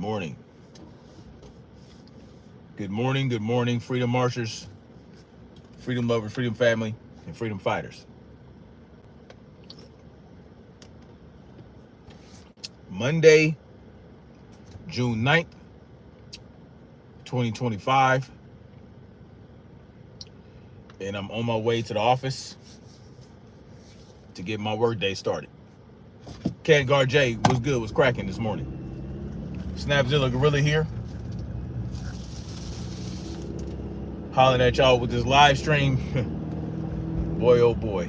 morning. Good morning, freedom marchers, freedom lovers, freedom family, and freedom fighters. Monday, June 9th, 2025. And I'm on my way to the office to get my work day started. Cat Guard J, what's good? What's cracking this morning? Snapzilla Gorilla here. Hollering at y'all with this live stream. Boy, oh boy.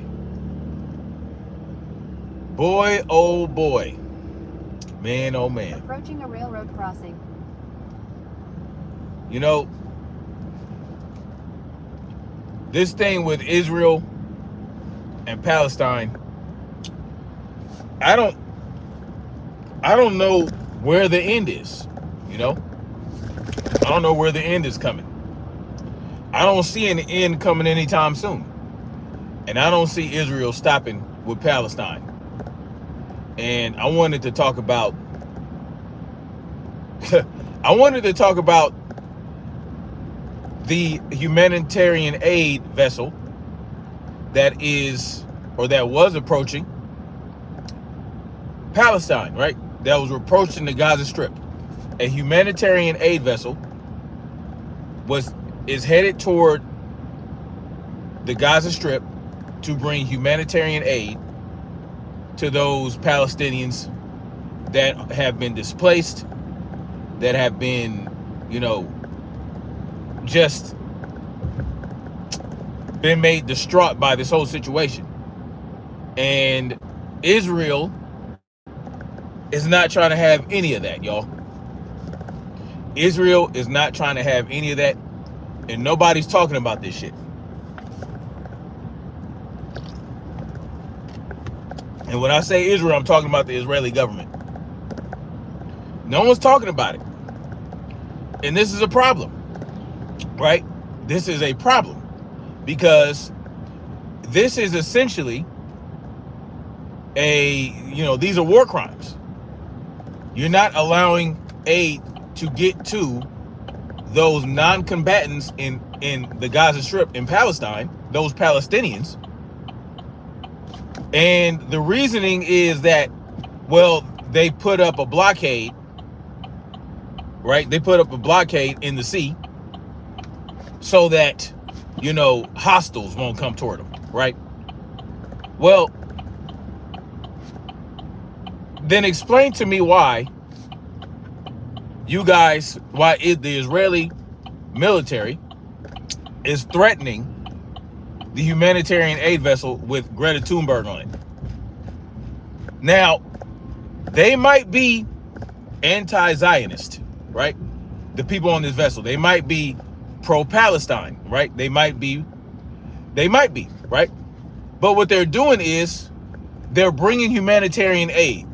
Boy, oh boy. Man, oh man. Approaching a railroad crossing. You know, this thing with Israel and Palestine, I don't know where the end is, you know? I don't know where the end is coming. I don't see an end coming anytime soon. And I don't see Israel stopping with Palestine. And I wanted to talk about the humanitarian aid vessel that was approaching Palestine, right? That was approaching the Gaza Strip. A humanitarian aid vessel is headed toward the Gaza Strip to bring humanitarian aid to those Palestinians that have been displaced, that have been, just been made distraught by this whole situation. And Israel is not trying to have any of that, y'all. Israel is not trying to have any of that, and nobody's talking about this shit. And when I say Israel, I'm talking about the Israeli government. No one's talking about it. And this is a problem, right? This is a problem because this is essentially these are war crimes. You're not allowing aid to get to those non-combatants in the Gaza Strip in Palestine, those Palestinians. And the reasoning is that, well, they put up a blockade, right? They put up a blockade in the sea so that, hostiles won't come toward them, right? Well, then explain to me why the Israeli military is threatening the humanitarian aid vessel with Greta Thunburgh on it. Now, they might be anti-Zionist, right? The people on this vessel, they might be pro-Palestine, right? They might be, right? But what they're doing is they're bringing humanitarian aid,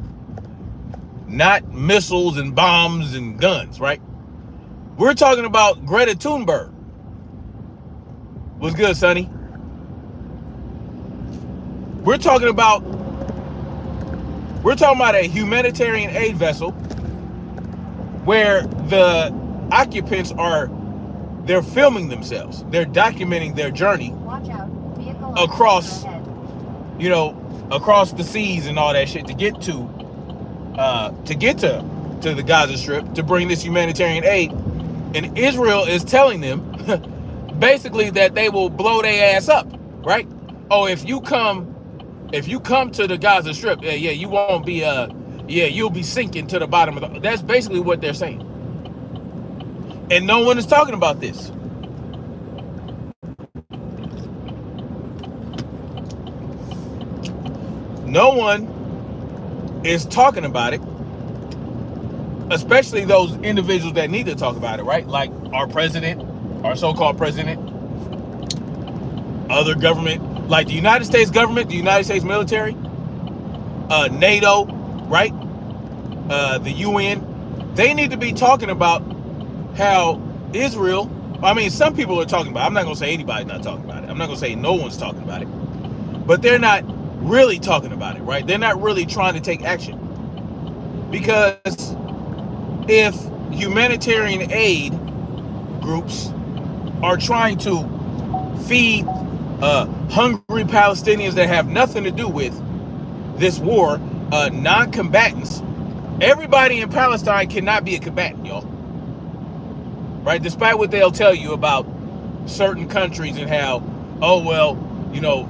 not missiles and bombs and guns, right? We're talking about Greta Thunberg. What's good, Sonny? We're talking about a humanitarian aid vessel where the occupants they're filming themselves. They're documenting their journey across the seas and all that shit to get to the Gaza Strip to bring this humanitarian aid. And Israel is telling them basically that they will blow their ass up, right? Oh, if you come to the Gaza Strip, you won't be you'll be sinking to the bottom of that's basically what they're saying. And no one is talking about this. No one is talking about it, especially those individuals that need to talk about it, right? Like our president, our so-called president, other government, like the United States government, the United States military, NATO, right? The UN, they need to be talking about how Israel, some people are talking about it. I'm not gonna say anybody's not talking about it. I'm not gonna say no one's talking about it, but they're not really talking about it, right? They're not really trying to take action. Because if humanitarian aid groups are trying to feed hungry Palestinians that have nothing to do with this war, non-combatants. Everybody in Palestine cannot be a combatant, y'all. Right? Despite what they'll tell you about certain countries and how, oh, well, you know,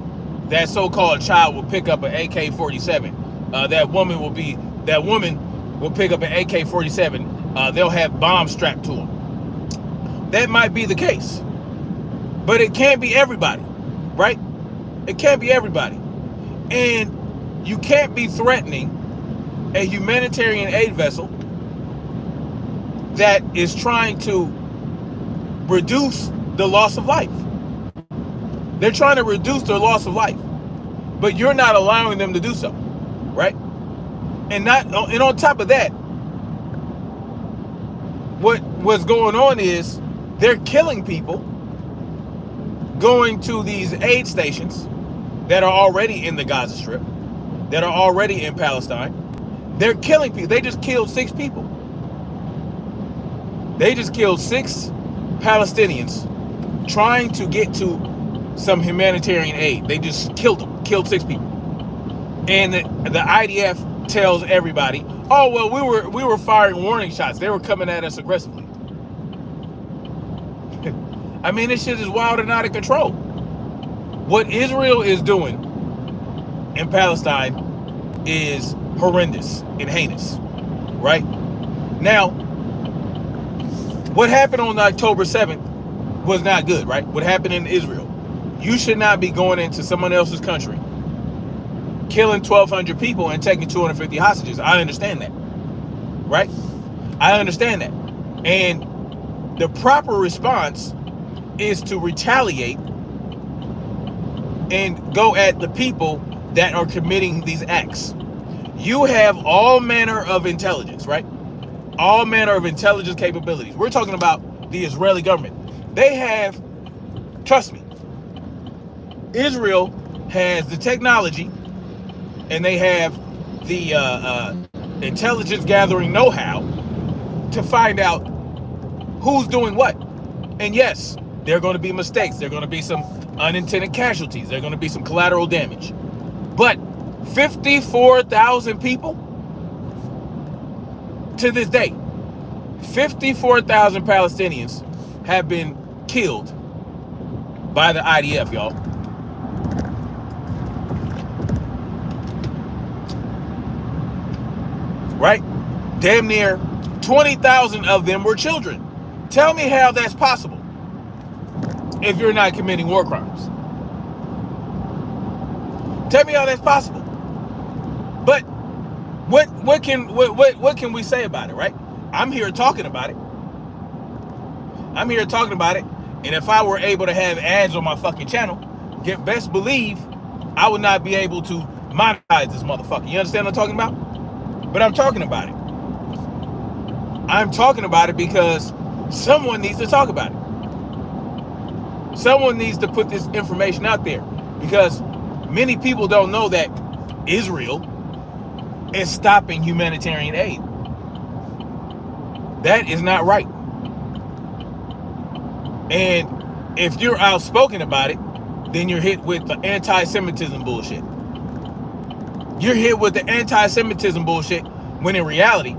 that so-called child will pick up an AK-47. That woman will pick up an AK-47. They'll have bombs strapped to them. That might be the case. But it can't be everybody, right? It can't be everybody. And you can't be threatening a humanitarian aid vessel that is trying to reduce the loss of life. They're trying to reduce their loss of life, but you're not allowing them to do so, right? And on top of that, what's going on is they're killing people going to these aid stations that are already in the Gaza Strip, that are already in Palestine. They're killing people. They just killed 6 people. They just killed 6 Palestinians trying to get to some humanitarian aid. They just killed them, killed 6 people. And the IDF tells everybody, oh, well, we were firing warning shots. They were coming at us aggressively. I mean, this shit is wild and out of control. What Israel is doing in Palestine is horrendous and heinous, right? Now, what happened on October 7th was not good, right? What happened in Israel. You should not be going into someone else's country, killing 1,200 people and taking 250 hostages. I understand that, right? I understand that. And the proper response is to retaliate and go at the people that are committing these acts. You have all manner of intelligence, right? All manner of intelligence capabilities. We're talking about the Israeli government. They have, trust me, Israel has the technology and they have the intelligence gathering know-how to find out who's doing what. And yes, there are going to be mistakes. There are going to be some unintended casualties. There are going to be some collateral damage. But 54,000 people to this day, 54,000 Palestinians have been killed by the IDF, y'all. Right? Damn near 20,000 of them were children. Tell me how that's possible if you're not committing war crimes. Tell me how that's possible. But what can we say about it, right? I'm here talking about it. I'm here talking about it. And if I were able to have ads on my fucking channel, best believe I would not be able to monetize this motherfucker. You understand what I'm talking about? But I'm talking about it. I'm talking about it because someone needs to talk about it. Someone needs to put this information out there because many people don't know that Israel is stopping humanitarian aid. That is not right. And if you're outspoken about it, then you're hit with the anti-Semitism bullshit. You're hit with the anti-Semitism bullshit when in reality,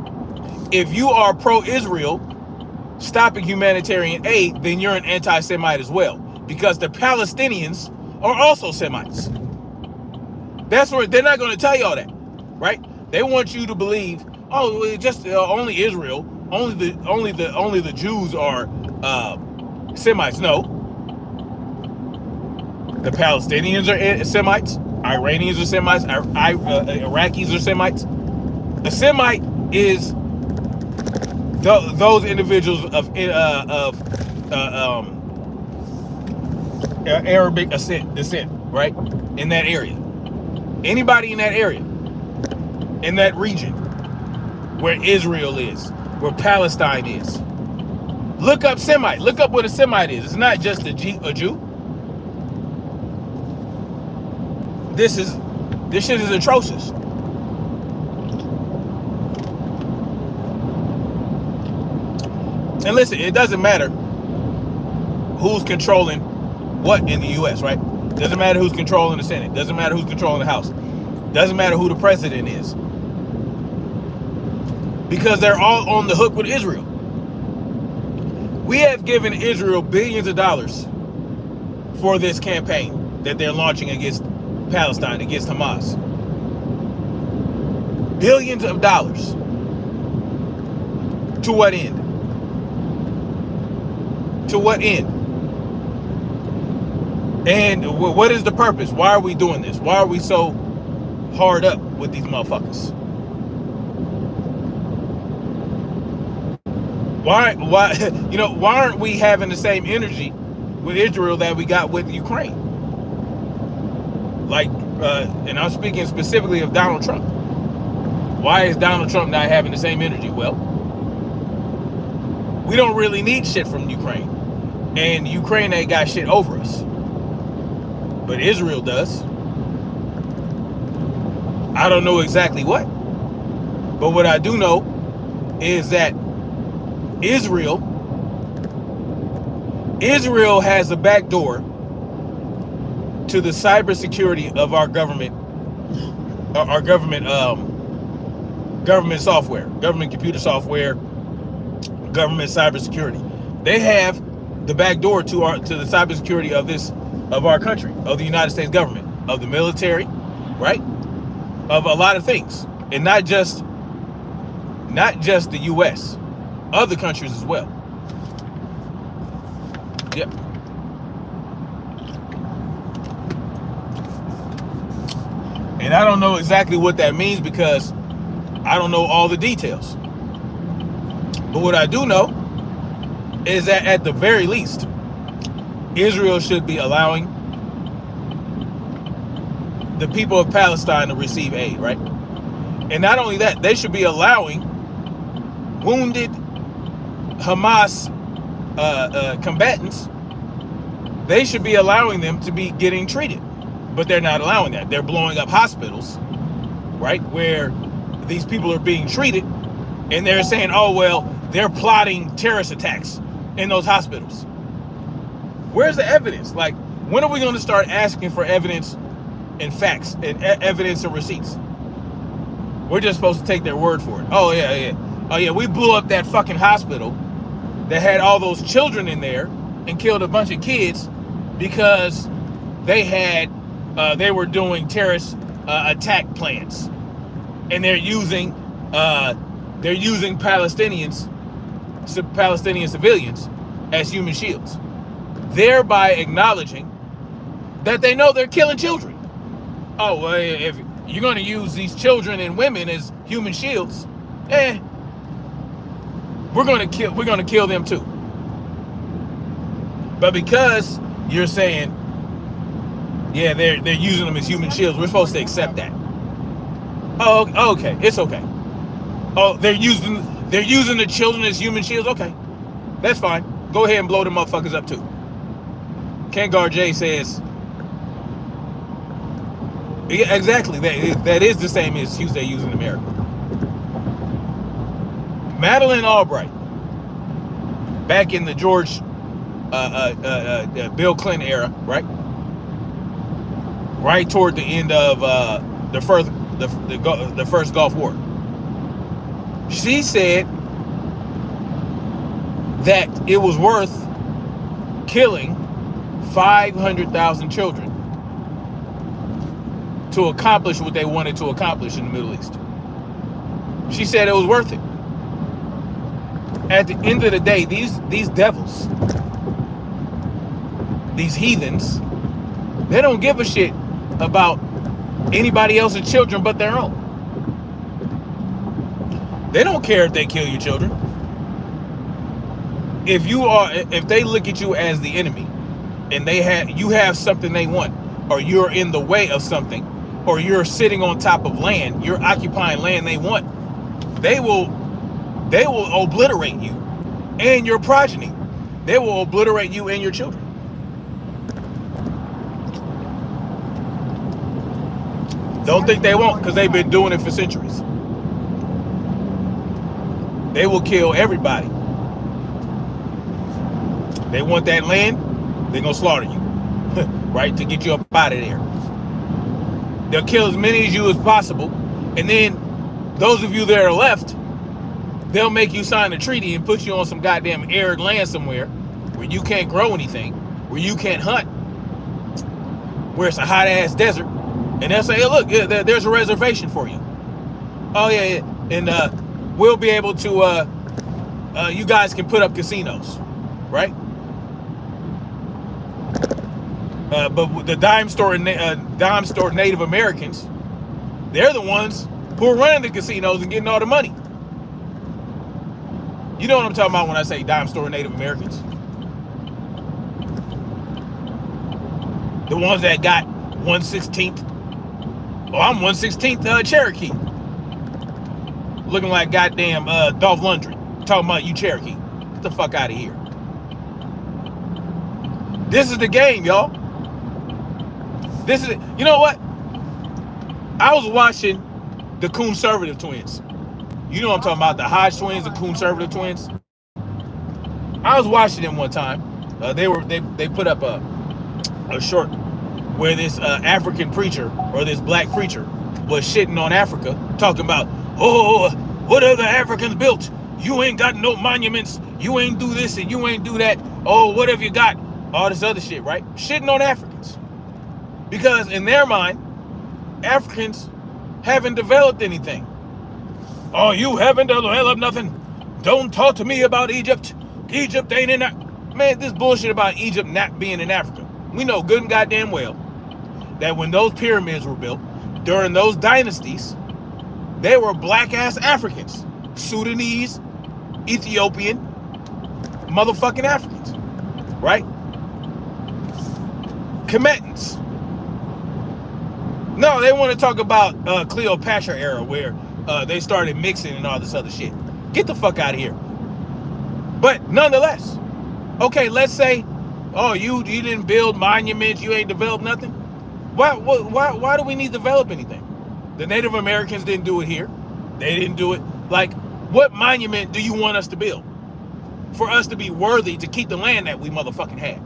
if you are pro-Israel stopping humanitarian aid, then you're an anti-Semite as well. Because the Palestinians are also Semites. That's where they're not going to tell you all that, right? They want you to believe, oh, it's just only Israel, only the Jews are Semites. No, the Palestinians are Semites, Iranians are Semites, Iraqis are Semites. A Semite is those individuals of Arabic descent, right? In that area. Anybody in that area, in that region, where Israel is, where Palestine is. Look up Semite. Look up what a Semite is. It's not just a Jew. This shit is atrocious. And listen, it doesn't matter who's controlling what in the U.S., right? Doesn't matter who's controlling the Senate. Doesn't matter who's controlling the House. Doesn't matter who the president is. Because they're all on the hook with Israel. We have given Israel billions of dollars for this campaign that they're launching against Palestine, against Hamas. Billions of dollars. To what end? To what end? And what is the purpose? Why are we doing this? Why are we so hard up with these motherfuckers? Why why aren't we having the same energy with Israel that we got with Ukraine? Like, and I'm speaking specifically of Donald Trump. Why is Donald Trump not having the same energy? Well, we don't really need shit from Ukraine. And Ukraine ain't got shit over us. But Israel does. I don't know exactly what. But what I do know is that Israel has a back door to the cybersecurity of our government, government software, government computer software, government cybersecurity. They have the back door to the cybersecurity of our country, of the United States government, of the military, right? Of a lot of things, and not just the U.S., other countries as well. Yep. And I don't know exactly what that means because I don't know all the details. But what I do know is that at the very least, Israel should be allowing the people of Palestine to receive aid, right? And not only that, they should be allowing wounded Hamas combatants, they should be allowing them to be getting treated. But they're not allowing that. They're blowing up hospitals, right, where these people are being treated, and they're saying, oh, well, they're plotting terrorist attacks in those hospitals. Where's the evidence? Like, when are we going to start asking for evidence and facts and evidence and receipts? We're just supposed to take their word for it. Oh, yeah. Oh, yeah, we blew up that fucking hospital that had all those children in there and killed a bunch of kids because they were doing terrorist attack plans, and they're using Palestinian civilians as human shields, thereby acknowledging that they know they're killing children. Oh, well, if you're going to use these children and women as human shields, we're going to kill them too. But because you're saying, yeah, they're using them as human shields, we're supposed to accept that. Oh, okay, it's okay. Oh, they're using the children as human shields. Okay, that's fine. Go ahead and blow them motherfuckers up too. Kengar J says, yeah, exactly. That is the same excuse they use in America. Madeleine Albright, back in the George Bill Clinton era, right? Right toward the end of the first Gulf War. She said that it was worth killing 500,000 children to accomplish what they wanted to accomplish in the Middle East. She said it was worth it. At the end of the day, these devils, these heathens, they don't give a shit about anybody else's children but their own. They don't care if they kill your children. If they look at you as the enemy, and you have something they want, or you're in the way of something, or you're sitting on top of land, you're occupying land they want, they will obliterate you and your progeny. They will obliterate you and your children. Don't think they won't, because they've been doing it for centuries. They will kill everybody They want that land, they're gonna slaughter you, right? To get you up out of there. They'll kill as many as you as possible, and then those of you that are left, they'll make you sign a treaty and put you on some goddamn arid land somewhere where you can't grow anything, where you can't hunt, where it's a hot ass desert, and they'll say, hey, look, there's a reservation for you. Oh yeah, and we'll be able to, you guys can put up casinos, right? But the dime store Native Americans, they're the ones who are running the casinos and getting all the money. You know what I'm talking about when I say dime store Native Americans? The ones that got 1/16th. Oh, I'm 1/16th Cherokee. Looking like goddamn Dolph Lundgren. Talking about you Cherokee. Get the fuck out of here. This is the game, y'all. This is it. You know what? I was watching the Conservative twins. You know what I'm talking about, the Hodge twins, the Conservative twins. I was watching them one time. They put up a short where this African preacher or this black preacher was shitting on Africa, talking about, oh, what have the Africans built? You ain't got no monuments. You ain't do this and you ain't do that. Oh, what have you got? All this other shit, right? Shitting on Africans. Because in their mind, Africans haven't developed anything. Oh, you haven't developed nothing. Don't talk to me about Egypt. Egypt ain't in that. Man, this bullshit about Egypt not being in Africa. We know good and goddamn well that when those pyramids were built, during those dynasties, they were black-ass Africans. Sudanese, Ethiopian, motherfucking Africans, right? Combatants. No, they want to talk about Cleopatra era where they started mixing and all this other shit. Get the fuck out of here. But nonetheless, okay, let's say, oh, you didn't build monuments, you ain't developed nothing. Why do we need to develop anything? The Native Americans didn't do it here. They didn't do it. Like, what monument do you want us to build for us to be worthy to keep the land that we motherfucking have?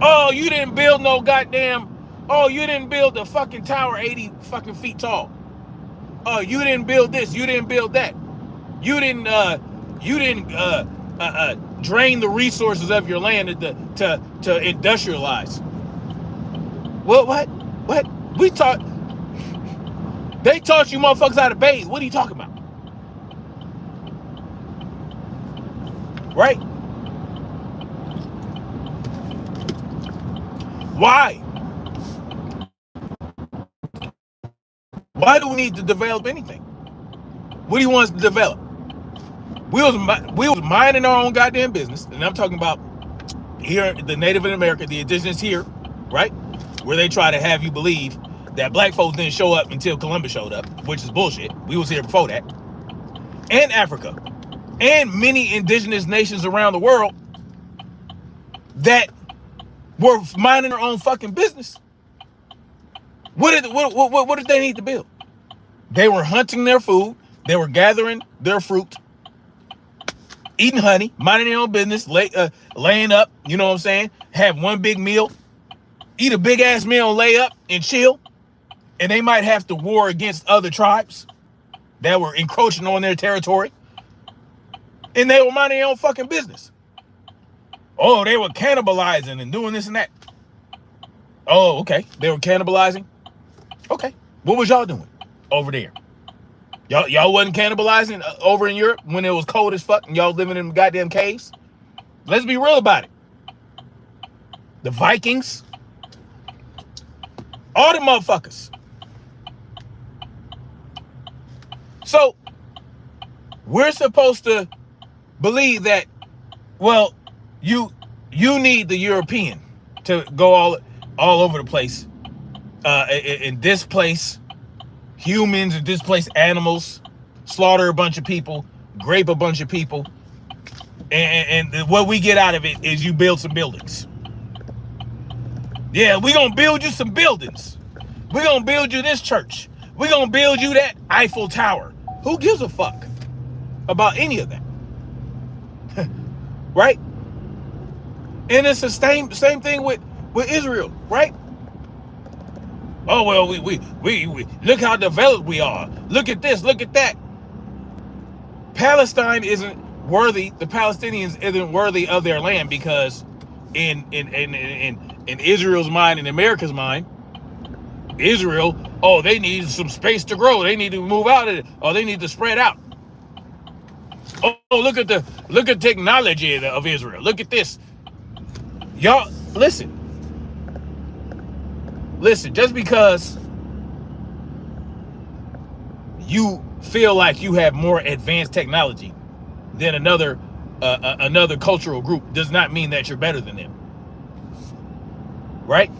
Oh, you didn't build no goddamn. Oh, you didn't build the fucking tower 80 fucking feet tall. Oh, you didn't build this. You didn't build that. You didn't drain the resources of your land to industrialize. What? We taught. They taught you motherfuckers how to bathe. What are you talking about? Right? Why? Why do we need to develop anything? What do you want us to develop? We was minding our own goddamn business, and I'm talking about here, the Native American, the Indigenous here, right? Where they try to have you believe that black folks didn't show up until Columbus showed up, which is bullshit. We was here before that. And Africa, and many indigenous nations around the world that were minding their own fucking business. What did they need to build? They were hunting their food. They were gathering their fruit, eating honey, minding their own business, laying up, you know what I'm saying? Have one big meal, eat a big ass meal, lay up and chill. And they might have to war against other tribes that were encroaching on their territory. And they were minding their own fucking business. Oh, they were cannibalizing and doing this and that. Oh, okay. They were cannibalizing. Okay. What was y'all doing over there? Y'all wasn't cannibalizing over in Europe when it was cold as fuck and y'all living in goddamn caves? Let's be real about it. The Vikings, all the motherfuckers. So we're supposed to believe that, well, you need the European to go all over the place, and displace humans and displace animals, slaughter a bunch of people, grape a bunch of people, and what we get out of it is you build some buildings. Yeah, we're gonna build you some buildings. We're gonna build you this church. We're gonna build you that Eiffel Tower. Who gives a fuck about any of that? Right? And it's the same thing with Israel, right? Oh well, we look how developed we are. Look at this, look at that. Palestine isn't worthy. The Palestinians isn't worthy of their land because in Israel's mind, in America's mind, Israel, oh, they need some space to grow. They need to move out of it, or they need to spread out. Oh, look at technology of Israel. Look at this. Y'all, listen. Just because you feel like you have more advanced technology than another cultural group does not mean that you're better than them. Right?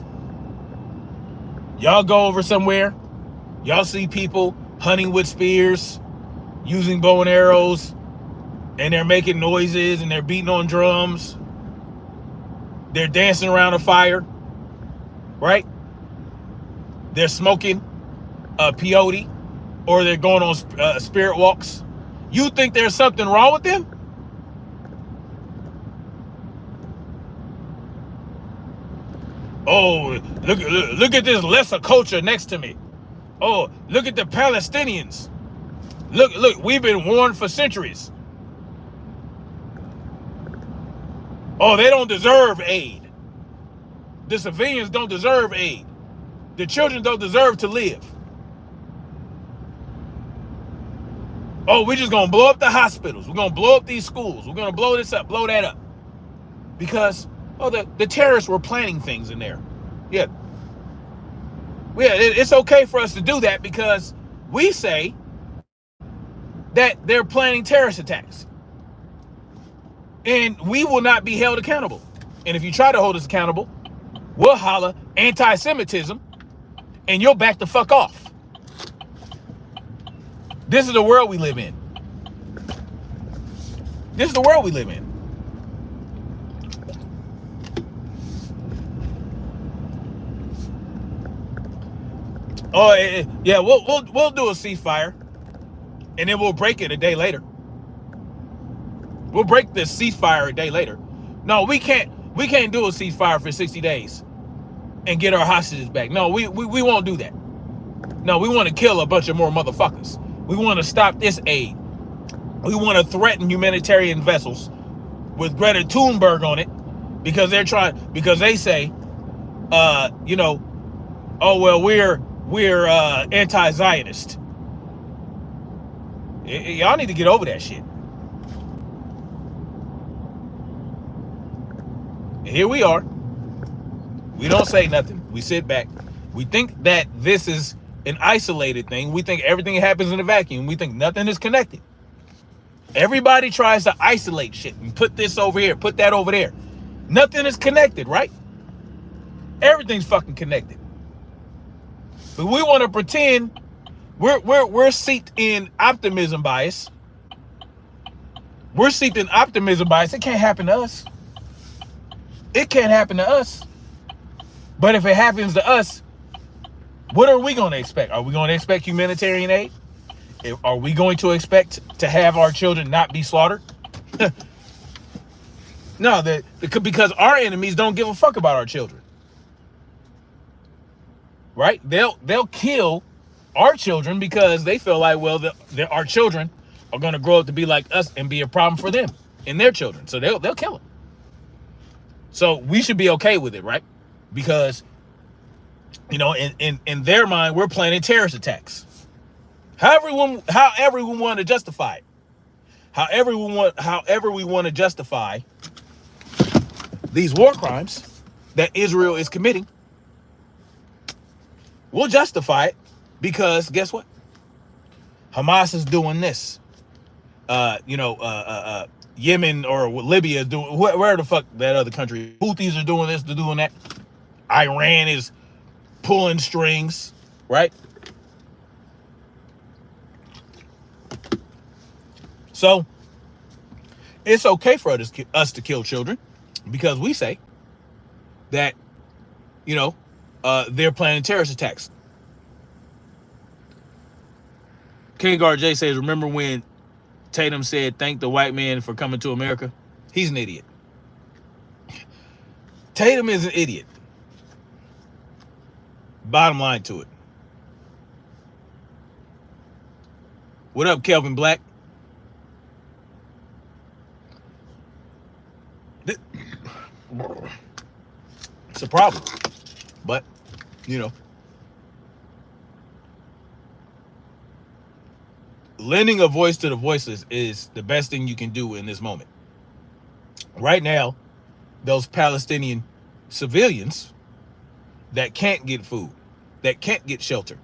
Y'all go over somewhere, y'all see people hunting with spears, using bow and arrows, and they're making noises and they're beating on drums. They're dancing around a fire, right? They're smoking peyote, or they're going on spirit walks. You think there's something wrong with them? Oh, look at this lesser culture next to me. Oh, look at the Palestinians. Look, we've been warned for centuries. Oh, they don't deserve aid. The civilians don't deserve aid. The children don't deserve to live. Oh, we're just going to blow up the hospitals. We're going to blow up these schools. We're going to blow this up, blow that up. Because, oh, the terrorists were planning things in there. Yeah. It's okay for us to do that because we say that they're planning terrorist attacks. And we will not be held accountable. And if you try to hold us accountable, we'll holler anti-Semitism and you'll back the fuck off. This is the world we live in. This is the world we live in. Oh yeah, we'll do a ceasefire, and then we'll break it a day later. We'll break this ceasefire a day later. No, we can't do a ceasefire for 60 days and get our hostages back. No, we won't do that. No, we want to kill a bunch of more motherfuckers. We want to stop this aid. We want to threaten humanitarian vessels with Greta Thunburgh on it because they say, oh well, we're anti-Zionist. Y'all need to get over that shit. And here we are. We don't say nothing. We sit back. We think that this is an isolated thing. We think everything happens in a vacuum. We think nothing is connected. Everybody tries to isolate shit and put this over here, put that over there. Nothing is connected, right? Everything's fucking connected. But we want to pretend we're seeped in optimism bias. We're seeped in optimism bias. It can't happen to us. It can't happen to us. But if it happens to us, what are we going to expect? Are we going to expect humanitarian aid? Are we going to expect to have our children not be slaughtered? No, because our enemies don't give a fuck about our children. Right? They'll kill our children because they feel like, well, our children are going to grow up to be like us and be a problem for them and their children. So they'll kill them. So we should be okay with it, right? Because, in their mind, we're planning terrorist attacks. However we want to justify it. However we want to justify these war crimes that Israel is committing, we'll justify it because guess what? Hamas is doing this. Yemen or Libya is doing, where the fuck that other country, Houthis are doing this, they're doing that. Iran is pulling strings, right? So it's okay for us to kill children because we say that, they're planning terrorist attacks. King RJ says, remember when Tatum said, thank the white man for coming to America? He's an idiot. Tatum is an idiot. Bottom line to it. What up, Kelvin Black? It's a problem. But, you know, lending a voice to the voiceless is the best thing you can do in this moment. Right now, those Palestinian civilians that can't get food, that can't get shelter,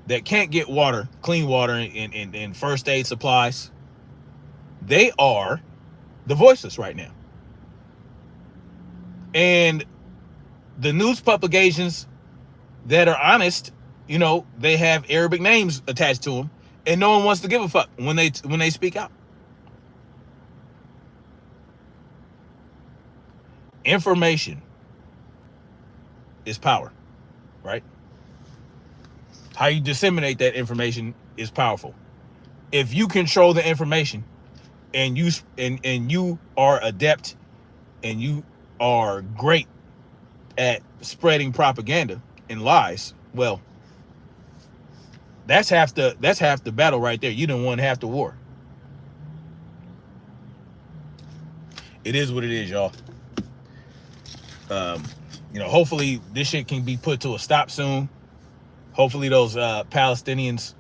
that can't get water, clean water, and first aid supplies, they are the voiceless right now. And the news publications that are honest, you know, they have Arabic names attached to them, and no one wants to give a fuck when they speak out. Information is power, right? How you disseminate that information is powerful. If you control the information and you are adept and you are great at spreading propaganda and lies, well, that's half the battle right there. You done won half the war. It is what it is, y'all. You know, hopefully this shit can be put to a stop soon. Hopefully those Palestinians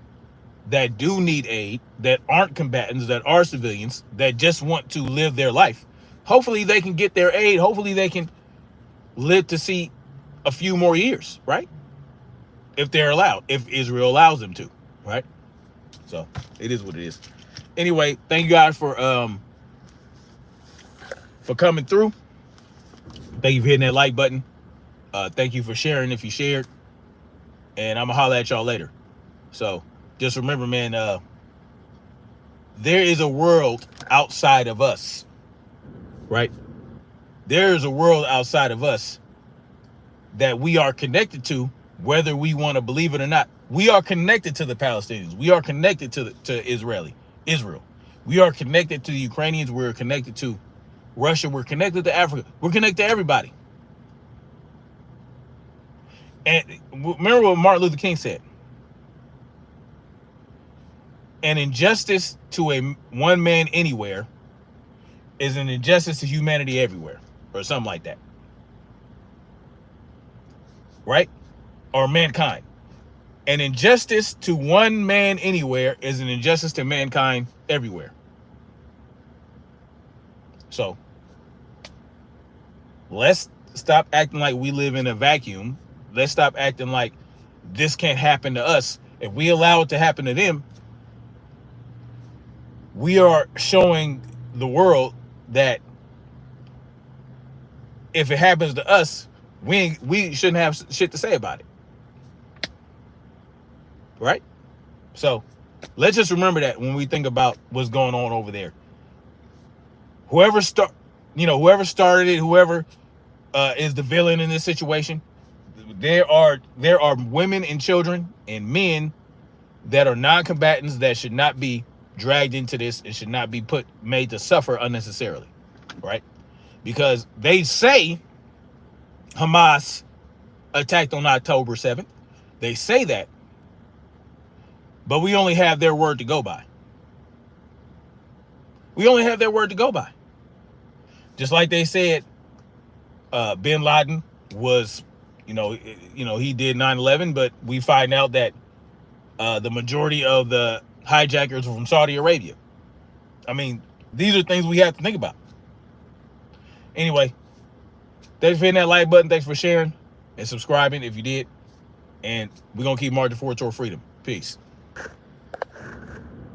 that do need aid, that aren't combatants, that are civilians, that just want to live their life, hopefully they can get their aid. Hopefully they can live to see a few more years, right? If they're allowed, if Israel allows them to, right? So it is what it is. Anyway, thank you guys for coming through. Thank you for hitting that like button. Thank you for sharing if you shared. And I'm gonna holler at y'all later. So just remember, man, there is a world outside of us, right? There is a world outside of us that we are connected to, whether we want to believe it or not. We are connected to the Palestinians. We are connected to Israel. We are connected to the Ukrainians. We're connected to Russia. We're connected to Africa. We're connected to everybody. And remember what Martin Luther King said: an injustice to one man anywhere is an injustice to humanity everywhere, or something like that, right? Or mankind. An injustice to one man anywhere is an injustice to mankind everywhere. So let's stop acting like we live in a vacuum. Let's stop acting like this can't happen to us. If we allow it to happen to them, we are showing the world that if it happens to us, we shouldn't have shit to say about it. Right? So let's just remember that when we think about what's going on over there. Whoever started it, whoever is the villain in this situation, there are women and children and men that are non-combatants that should not be dragged into this and should not be made to suffer unnecessarily, right? Because they say Hamas attacked on October 7th. They say that, but we only have their word to go by. We only have their word to go by. Just like they said, bin Laden was, he did 9/11, but we find out that the majority of the hijackers were from Saudi Arabia. I mean, these are things we have to think about. Anyway, thanks for hitting that like button. Thanks for sharing and subscribing if you did. And we're going to keep marching forward toward freedom. Peace.